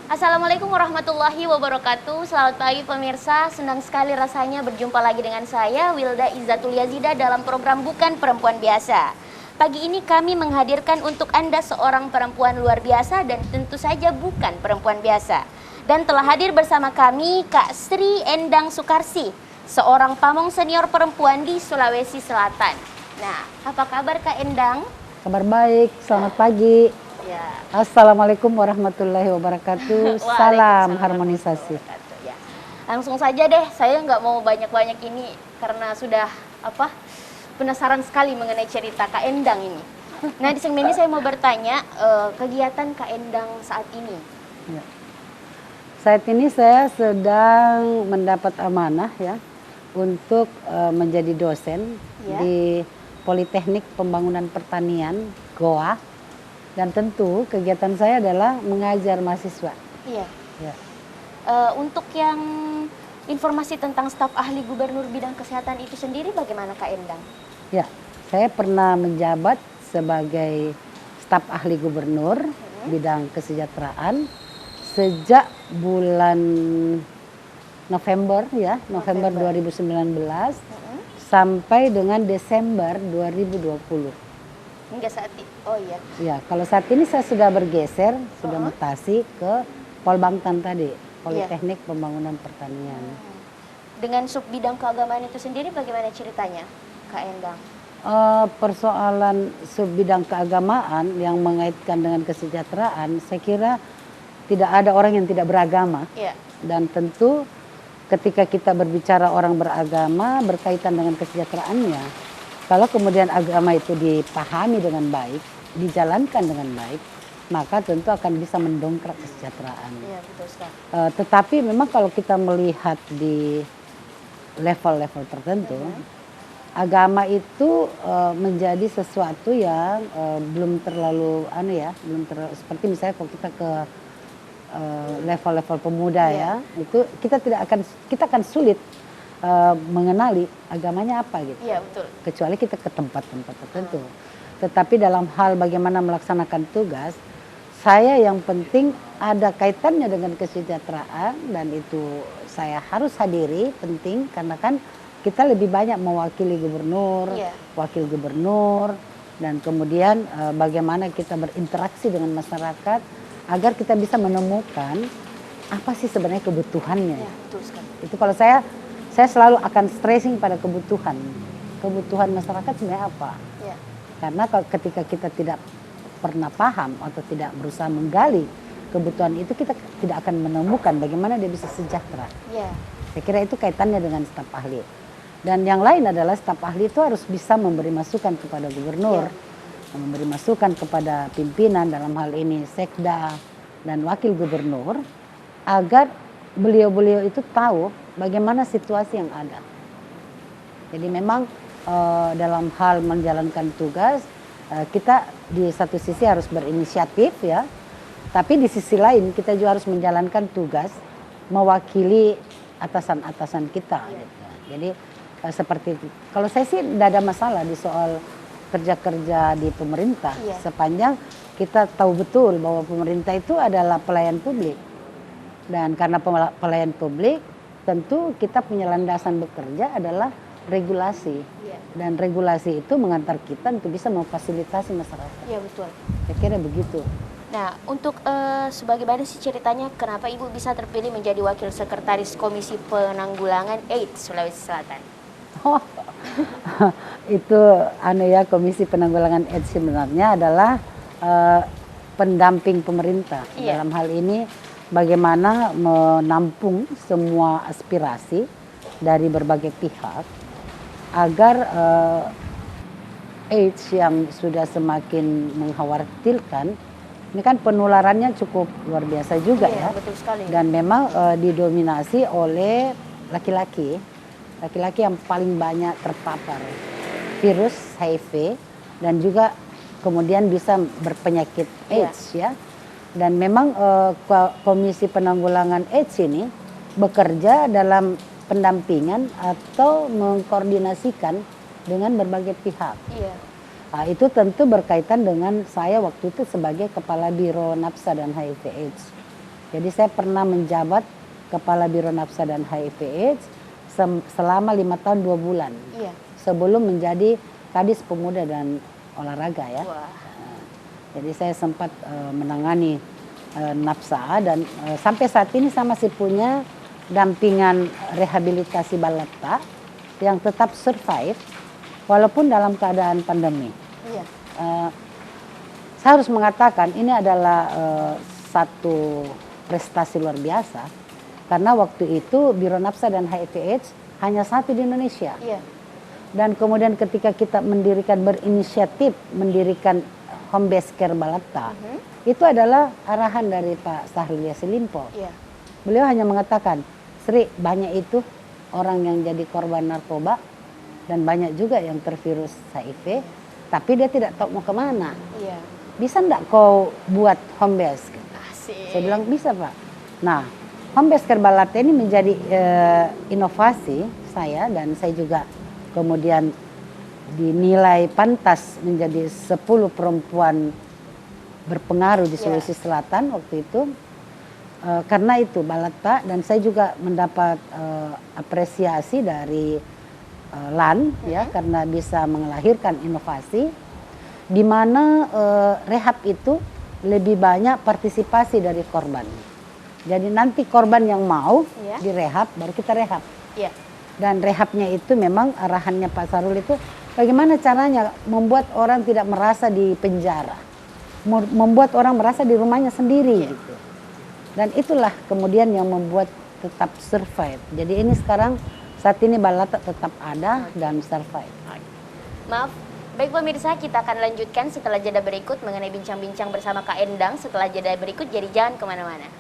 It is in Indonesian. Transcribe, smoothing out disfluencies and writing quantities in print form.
Assalamualaikum warahmatullahi wabarakatuh. Selamat pagi pemirsa, senang sekali rasanya berjumpa lagi dengan saya Wilda Izzatul Yazida dalam program Bukan Perempuan Biasa. Pagi ini kami menghadirkan untuk Anda seorang perempuan luar biasa dan tentu saja bukan perempuan biasa. Dan telah hadir bersama kami Kak Sri Endang Sukarsi, seorang pamong senior perempuan di Sulawesi Selatan. Nah, apa kabar Kak Endang? Kabar baik, selamat pagi. Ya. Assalamualaikum warahmatullahi wabarakatuh. Salam harmonisasi. Ya. Langsung saja deh, saya nggak mau banyak-banyak ini karena sudah penasaran sekali mengenai cerita Kak Endang ini. Nah, di segmen ini saya mau bertanya kegiatan Kak Endang saat ini. Ya. Saat ini saya sedang mendapat amanah ya untuk menjadi dosen di Politeknik Pembangunan Pertanian Goa. Dan tentu kegiatan saya adalah mengajar mahasiswa. Iya. Ya. Untuk yang informasi tentang staf ahli gubernur bidang kesehatan itu sendiri bagaimana Kak Endang? Ya, saya pernah menjabat sebagai staf ahli gubernur bidang kesejahteraan sejak bulan November 2019 sampai dengan Desember 2020. Hingga saat ini, oh iya. Ya, kalau saat ini saya sudah bergeser, sudah mutasi ke Polbangtan tadi, Politeknik Pembangunan Pertanian. Dengan sub bidang keagamaan itu sendiri bagaimana ceritanya, Kak Endang? Persoalan sub bidang keagamaan yang mengaitkan dengan kesejahteraan, saya kira tidak ada orang yang tidak beragama. Iya. Dan tentu ketika kita berbicara orang beragama berkaitan dengan kesejahteraannya, kalau kemudian agama itu dipahami dengan baik, dijalankan dengan baik, maka tentu akan bisa mendongkrak kesejahteraan. Iya, betul sekali. Tetapi memang kalau kita melihat di level-level tertentu, agama itu menjadi sesuatu yang belum terlalu seperti misalnya kalau kita ke level-level pemuda itu kita akan sulit mengenali agamanya apa gitu. Iya, betul. Kecuali kita ke tempat-tempat tertentu. Tetapi dalam hal bagaimana melaksanakan tugas, saya yang penting ada kaitannya dengan kesejahteraan dan itu saya harus hadiri, penting karena kan kita lebih banyak mewakili gubernur, wakil gubernur, dan kemudian bagaimana kita berinteraksi dengan masyarakat agar kita bisa menemukan apa sih sebenarnya kebutuhannya. Iya, betul sekali. Itu kalau saya selalu akan stressing pada kebutuhan masyarakat sebenarnya apa. Ya. Karena ketika kita tidak pernah paham atau tidak berusaha menggali kebutuhan itu, kita tidak akan menemukan bagaimana dia bisa sejahtera. Ya. Saya kira itu kaitannya dengan staf ahli. Dan yang lain adalah staf ahli itu harus bisa memberi masukan kepada gubernur, memberi masukan kepada pimpinan dalam hal ini sekda dan wakil gubernur agar beliau-beliau itu tahu bagaimana situasi yang ada. Jadi memang dalam hal menjalankan tugas kita di satu sisi harus berinisiatif ya, tapi di sisi lain kita juga harus menjalankan tugas mewakili atasan-atasan kita. Gitu. Jadi seperti itu. Kalau saya sih tidak ada masalah di soal kerja-kerja di pemerintah sepanjang kita tahu betul bahwa pemerintah itu adalah pelayan publik. Dan karena pelayan publik, tentu kita punya landasan bekerja adalah regulasi. Dan regulasi itu mengantar kita untuk bisa memfasilitasi masyarakat. Iya, betul. Saya kira begitu. Nah, untuk sebagaimana sih ceritanya kenapa Ibu bisa terpilih menjadi Wakil Sekretaris Komisi Penanggulangan AIDS Sulawesi Selatan? Oh, itu Komisi Penanggulangan AIDS sebenarnya adalah pendamping pemerintah. Dalam hal ini bagaimana menampung semua aspirasi dari berbagai pihak agar AIDS yang sudah semakin mengkhawatirkan, ini kan penularannya cukup luar biasa juga ya. Betul sekali. Dan memang didominasi oleh laki-laki yang paling banyak terpapar virus HIV dan juga kemudian bisa berpenyakit AIDS ya. Dan memang Komisi Penanggulangan AIDS ini bekerja dalam pendampingan atau mengkoordinasikan dengan berbagai pihak. Iya. Nah, itu tentu berkaitan dengan saya waktu itu sebagai Kepala Biro Napsa dan HIV AIDS. Jadi saya pernah menjabat Kepala Biro Nafsa dan HIV/AIDS selama 5 tahun 2 bulan. Iya. Sebelum menjadi Kadis Pemuda dan Olahraga ya. Wah. Jadi saya sempat menangani Nafsa dan sampai saat ini saya masih punya dampingan rehabilitasi Balatta yang tetap survive walaupun dalam keadaan pandemi. Iya. Saya harus mengatakan ini adalah satu prestasi luar biasa karena waktu itu Biro Nafsa dan HIV/AIDS hanya satu di Indonesia. Iya. Dan kemudian ketika kita berinisiatif mendirikan home base care Balatta, itu adalah arahan dari Pak Syahrul Yassin Limpo. Iya. Beliau hanya mengatakan, Sri, banyak itu orang yang jadi korban narkoba dan banyak juga yang tervirus HIV, tapi dia tidak tahu mau kemana. Iya. Bisa enggak kau buat home base? Asik. Saya bilang bisa Pak. Nah, home base care Balatta ini menjadi inovasi saya dan saya juga kemudian dinilai pantas menjadi 10 perempuan berpengaruh di Sulawesi Selatan waktu itu. Karena itu Balatta dan saya juga mendapat apresiasi dari LAN ya karena bisa melahirkan inovasi di mana rehab itu lebih banyak partisipasi dari korban. Jadi nanti korban yang mau direhab baru kita rehab. Iya. Dan rehabnya itu memang arahannya Pak Syahrul itu bagaimana caranya membuat orang tidak merasa di penjara. Membuat orang merasa di rumahnya sendiri gitu. Dan itulah kemudian yang membuat tetap survive. Jadi ini sekarang saat ini Balatta tetap ada dan survive. Maaf, baik pemirsa, kita akan lanjutkan setelah jeda berikut mengenai bincang-bincang bersama Kak Endang setelah jeda berikut, jadi jangan kemana-mana.